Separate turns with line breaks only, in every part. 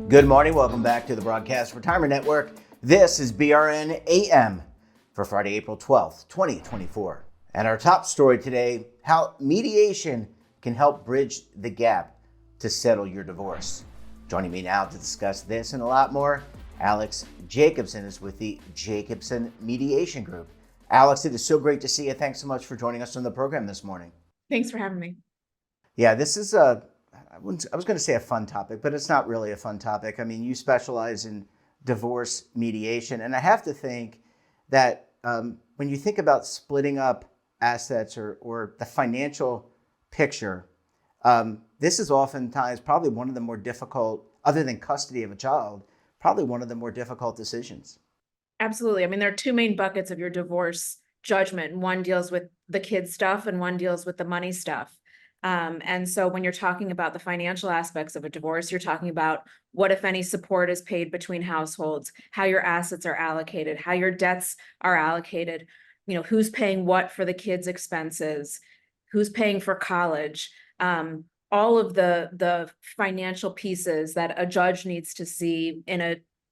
Good morning. Welcome back to the Broadcast Retirement Network. This is BRN AM for Friday, April 12th, 2024. And our top story today, how mediation can help bridge the gap to settle your divorce. Joining me now to discuss this and a lot more, Alex Jacobson is with the Jacobson Mediation Group. Alex, it is so great to see you. Thanks so much for joining us on the program this morning.
Thanks for having me.
Yeah, this is I was going to say a fun topic, but it's not really a fun topic. I mean, you specialize in divorce mediation, and I have to think that when you think about splitting up assets or the financial picture, this is oftentimes probably one of the more difficult, other than custody of a child, probably one of the more difficult decisions.
Absolutely. I mean, there are two main buckets of your divorce judgment. One deals with the kid stuff and one deals with the money stuff. And so when you're talking about the financial aspects of a divorce, you're talking about what, if any, support is paid between households, how your assets are allocated, how your debts are allocated, who's paying what for the kids' expenses, who's paying for college, all of the financial pieces that a judge needs to see in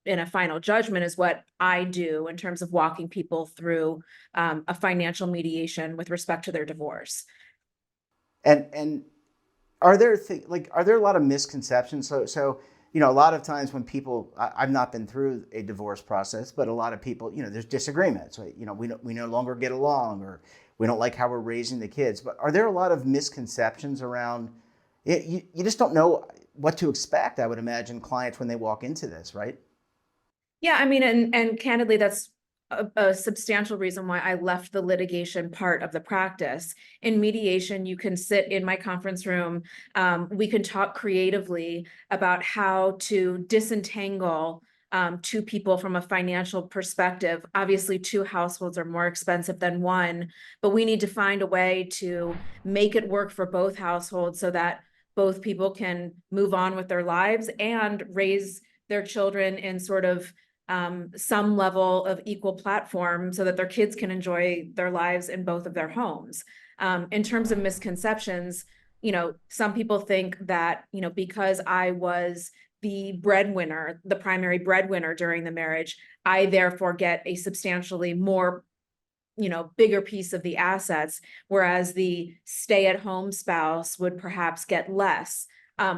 a final judgment is what I do in terms of walking people through a financial mediation with respect to their divorce.
And are there are there a lot of misconceptions? So a lot of times when people, I've not been through a divorce process, but a lot of people, there's disagreements. Right? We no longer get along, or we don't like how we're raising the kids. But are there a lot of misconceptions around it? You just don't know what to expect. I would imagine clients when they walk into this, right?
Yeah, I mean, and candidly, that's a substantial reason why I left the litigation part of the practice. In mediation, you can sit in my conference room. We can talk creatively about how to disentangle two people from a financial perspective. Obviously, two households are more expensive than one, but we need to find a way to make it work for both households so that both people can move on with their lives and raise their children in sort of some level of equal platform so that their kids can enjoy their lives in both of their homes. In terms of misconceptions, some people think that, because I was the breadwinner, the primary breadwinner during the marriage, I therefore get a substantially more, bigger piece of the assets, whereas the stay-at-home spouse would perhaps get less.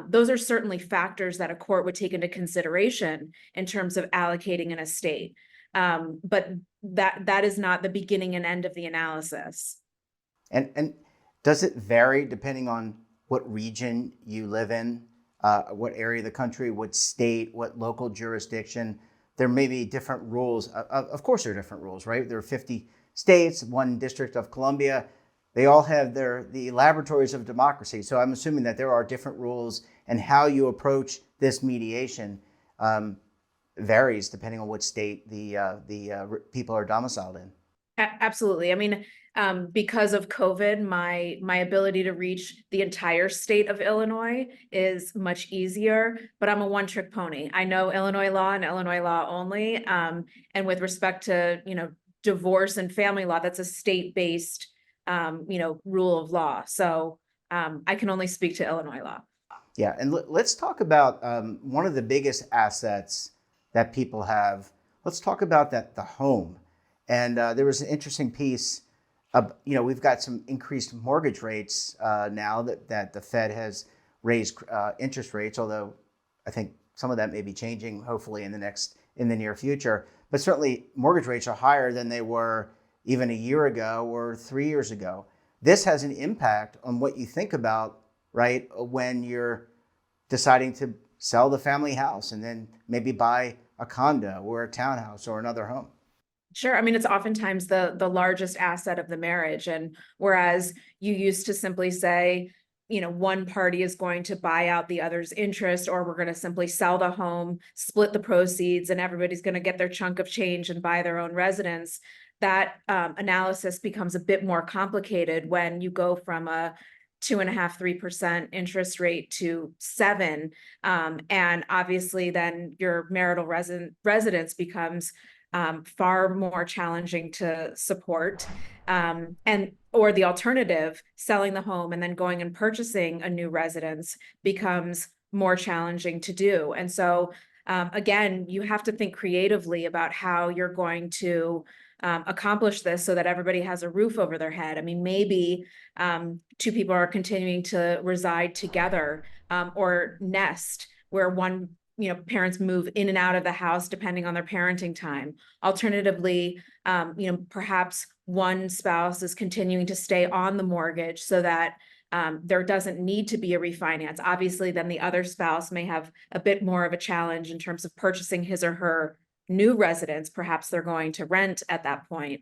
Those are certainly factors that a court would take into consideration in terms of allocating an estate. But that is not the beginning and end of the analysis.
And does it vary depending on what region you live in, what area of the country, what state, what local jurisdiction? There may be different rules. Of course, there are different rules, right? There are 50 states, one District of Columbia. They all have the laboratories of democracy. So I'm assuming that there are different rules, and how you approach this mediation varies depending on what state the people are domiciled in.
Absolutely. I mean, because of COVID, my ability to reach the entire state of Illinois is much easier, but I'm a one-trick pony. I know Illinois law and Illinois law only. And with respect to, divorce and family law, that's a state-based rule of law. So I can only speak to Illinois law.
Yeah, and let's talk about one of the biggest assets that people have. Let's talk about the home. And there was an interesting piece of, we've got some increased mortgage rates now that the Fed has raised interest rates, although I think some of that may be changing, hopefully in the near future. But certainly mortgage rates are higher than they were even a year ago or 3 years ago. This has an impact on what you think about, right, when you're deciding to sell the family house and then maybe buy a condo or a townhouse or another home.
Sure. I mean, it's oftentimes the largest asset of the marriage. And whereas you used to simply say, one party is going to buy out the other's interest, or we're going to simply sell the home, split the proceeds, and everybody's going to get their chunk of change and buy their own residence. That analysis becomes a bit more complicated when you go from a 2.5%, 3% interest rate to 7%. And obviously then your marital residence becomes far more challenging to support. Or the alternative, selling the home and then going and purchasing a new residence, becomes more challenging to do. And so, again, you have to think creatively about how you're going to accomplish this so that everybody has a roof over their head. I mean, maybe two people are continuing to reside together, or nest, where one, parents move in and out of the house depending on their parenting time. Alternatively, perhaps one spouse is continuing to stay on the mortgage so that there doesn't need to be a refinance. Obviously, then the other spouse may have a bit more of a challenge in terms of purchasing his or her new residence. Perhaps they're going to rent at that point,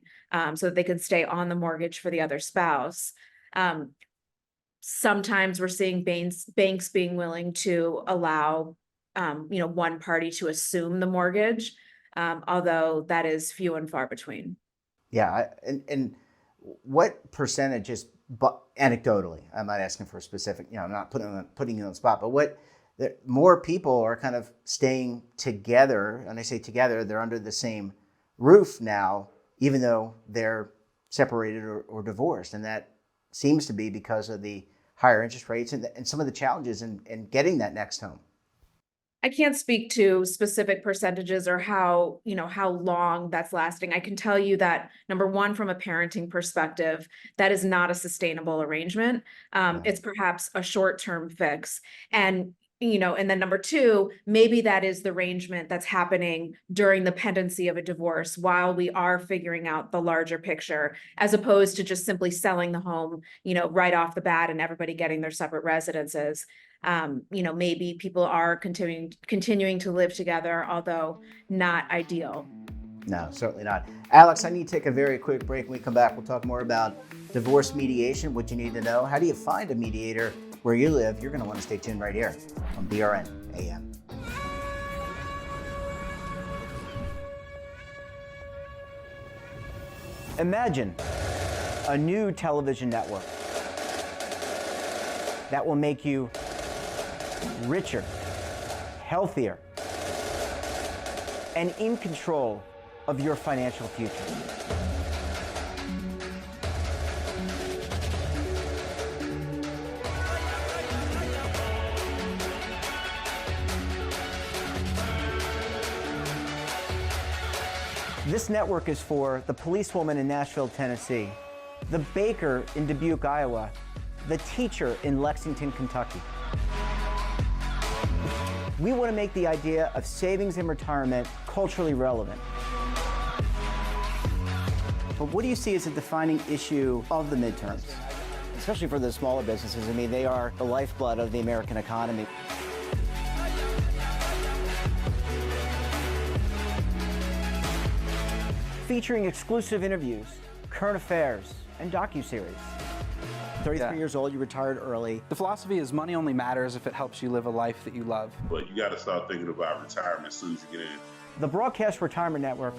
so that they can stay on the mortgage for the other spouse. Sometimes we're seeing banks being willing to allow, one party to assume the mortgage, although that is few and far between.
Yeah, and what percentage is, but anecdotally, I'm not asking for a specific, I'm not putting you on the spot, but more people are kind of staying together, and I say together, they're under the same roof now, even though they're separated or divorced, and that seems to be because of the higher interest rates and some of the challenges in getting that next home.
I can't speak to specific percentages or how long that's lasting. I can tell you that, number one, from a parenting perspective, that is not a sustainable arrangement.
Right.
It's perhaps a short-term fix. And then number two, maybe that is the arrangement that's happening during the pendency of a divorce while we are figuring out the larger picture, as opposed to just simply selling the home, right off the bat and everybody getting their separate residences. Maybe people are continuing to live together, although not ideal.
No, certainly not. Alex, I need to take a very quick break. When we come back, we'll talk more about divorce mediation, what you need to know. How do you find a mediator where you live? You're going to want to stay tuned right here on BRN AM. Imagine a new television network that will make you richer, healthier, and in control of your financial future. This network is for the policewoman in Nashville, Tennessee, the baker in Dubuque, Iowa, the teacher in Lexington, Kentucky. We want to make the idea of savings and retirement culturally relevant. But what do you see as a defining issue of the midterms, especially for the smaller businesses? I mean, they are the lifeblood of the American economy. Featuring exclusive interviews, current affairs, and docuseries. 33 years old, you retired early.
The philosophy is money only matters if it helps you live a life that you love.
But you got to start thinking about retirement as soon as you get in.
The Broadcast Retirement Network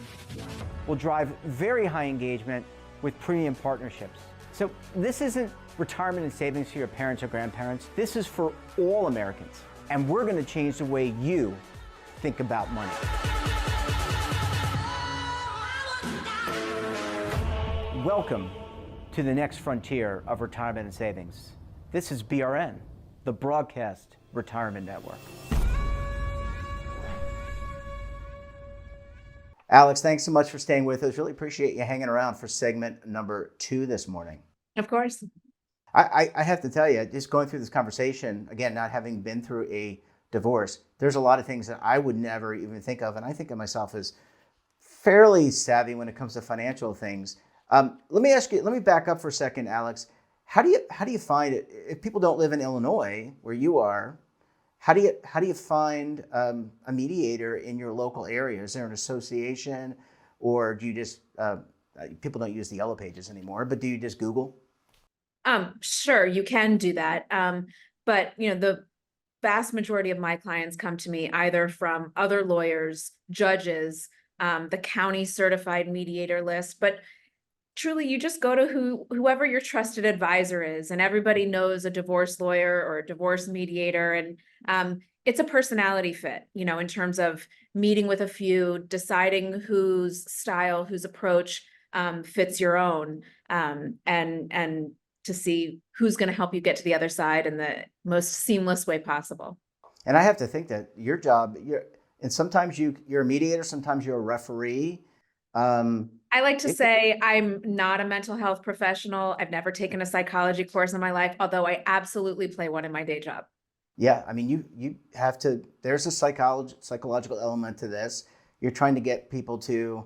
will drive very high engagement with premium partnerships. So this isn't retirement and savings for your parents or grandparents. This is for all Americans. And we're going to change the way you think about money. Welcome to the next frontier of retirement and savings. This is BRN, the Broadcast Retirement Network. Alex, thanks so much for staying with us. Really appreciate you hanging around for segment number 2 this morning.
Of course.
I have to tell you, just going through this conversation, again, not having been through a divorce, there's a lot of things that I would never even think of, and I think of myself as fairly savvy when it comes to financial things. Let me back up for a second, Alex. How do you find it if people don't live in Illinois where you are? How do you find a mediator in your local area? Is there an association, or do you just people don't use the Yellow Pages anymore? But do you just Google?
Sure, you can do that. But the vast majority of my clients come to me either from other lawyers, judges, the county certified mediator list, but truly, you just go to whoever your trusted advisor is, and everybody knows a divorce lawyer or a divorce mediator, and it's a personality fit, in terms of meeting with a few, deciding whose style, whose approach fits your own, and to see who's going to help you get to the other side in the most seamless way possible.
And I have to think that your job, and sometimes you're a mediator, sometimes you're a referee.
I like to
It-
say I'm not a mental health professional. I've never taken a psychology course in my life, although I absolutely play one in my day job.
Yeah, I mean, you have to. There's a psychological element to this. You're trying to get people to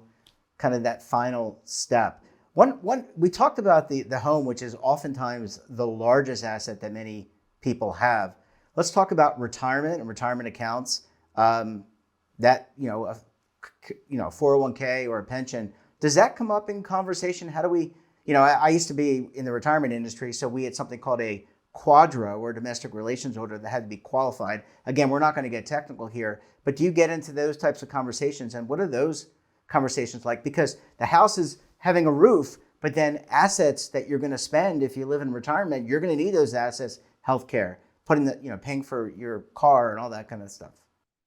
kind of that final step. One we talked about the home, which is oftentimes the largest asset that many people have. Let's talk about retirement and retirement accounts. That 401k or a pension. Does that come up in conversation? How do we? I used to be in the retirement industry, so we had something called a quadro or domestic relations order that had to be qualified. Again, we're not going to get technical here, but do you get into those types of conversations, and what are those conversations like? Because the house is having a roof, but then assets that you're going to spend if you live in retirement, you're going to need those assets, healthcare, paying for your car and all that kind of stuff.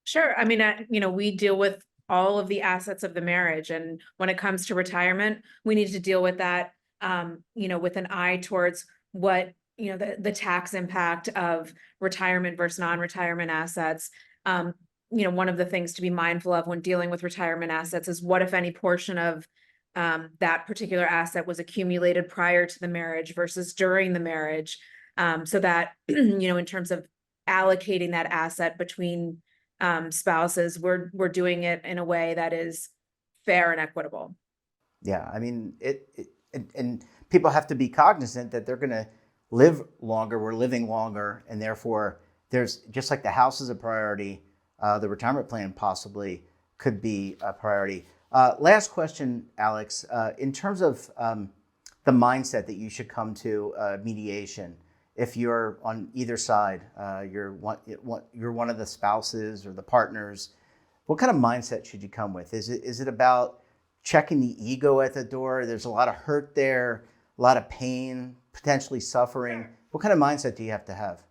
Sure. I mean, we deal with all of the assets of the marriage. And when it comes to retirement, we need to deal with that, with an eye towards what, the tax impact of retirement versus non-retirement assets. One of the things to be mindful of when dealing with retirement assets is what, if any, portion of that particular asset was accumulated prior to the marriage versus during the marriage. So that, in terms of allocating that asset between spouses, we're doing it in a way that is fair and equitable.
Yeah, I mean, and people have to be cognizant that they're going to live longer. We're living longer, and therefore, there's just like the house is a priority, the retirement plan possibly could be a priority. Last question, Alex. In terms of the mindset that you should come to mediation, if you're on either side, you're one of the spouses or the partners, what kind of mindset should you come with? Is it about checking the ego at the door? There's a lot of hurt there, a lot of pain, potentially suffering. What kind of mindset do you have to have?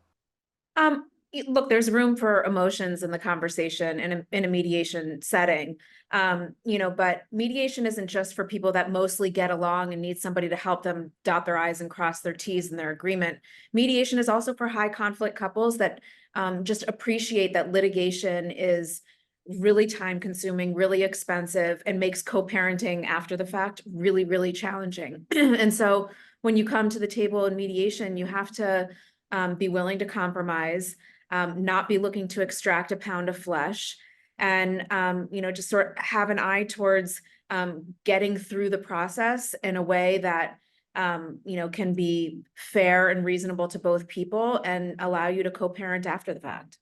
Look, there's room for emotions in the conversation in a mediation setting. But mediation isn't just for people that mostly get along and need somebody to help them dot their I's and cross their T's in their agreement. Mediation is also for high conflict couples that just appreciate that litigation is really time consuming, really expensive, and makes co-parenting after the fact really, really challenging. And so when you come to the table in mediation, you have to be willing to compromise, not be looking to extract a pound of flesh, and just sort of have an eye towards getting through the process in a way that can be fair and reasonable to both people and allow you to co-parent after the fact.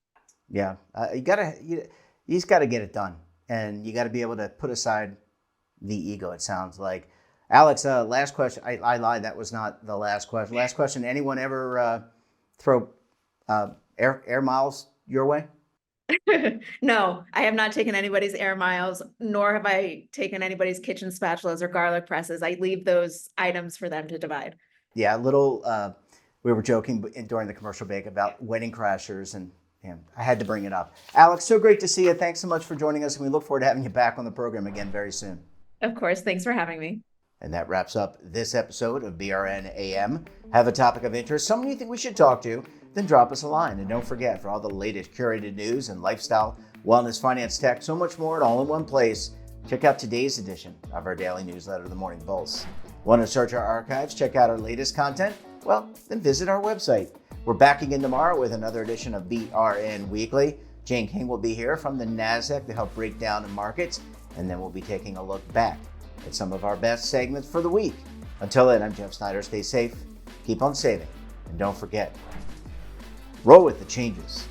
Yeah, you just got to get it done, and you got to be able to put aside the ego. It sounds like. Alex, last question. I lied. That was not the last question. Last question. Anyone ever throw air miles your way?
No, I have not taken anybody's air miles, nor have I taken anybody's kitchen spatulas or garlic presses. I leave those items for them to divide.
Yeah, we were joking during the commercial break about wedding crashers, and I had to bring it up. Alex, so great to see you. Thanks so much for joining us, and we look forward to having you back on the program again very soon.
Of course. Thanks for having me.
And that wraps up this episode of BRN AM. Have a topic of interest, someone you think we should talk to, then drop us a line. And don't forget, for all the latest curated news and lifestyle, wellness, finance, tech, so much more, all in one place, check out today's edition of our daily newsletter, The Morning Pulse. Want to search our archives, check out our latest content? Well, then visit our website. We're back again tomorrow with another edition of BRN Weekly. Jane King will be here from the NASDAQ to help break down the markets, and then we'll be taking a look back at some of our best segments for the week. Until then, I'm Jeff Snyder. Stay safe, keep on saving, and don't forget, roll with the changes.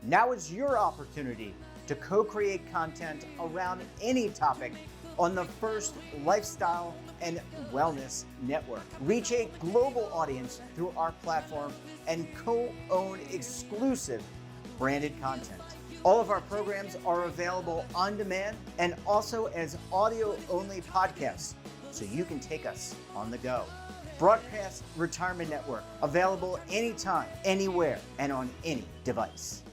Now is your opportunity to co-create content around any topic on the First Lifestyle and Wellness Network. Reach a global audience through our platform and co-own exclusive branded content. All of our programs are available on demand and also as audio-only podcasts, so you can take us on the go. Broadcast Retirement Network, available anytime, anywhere, and on any device.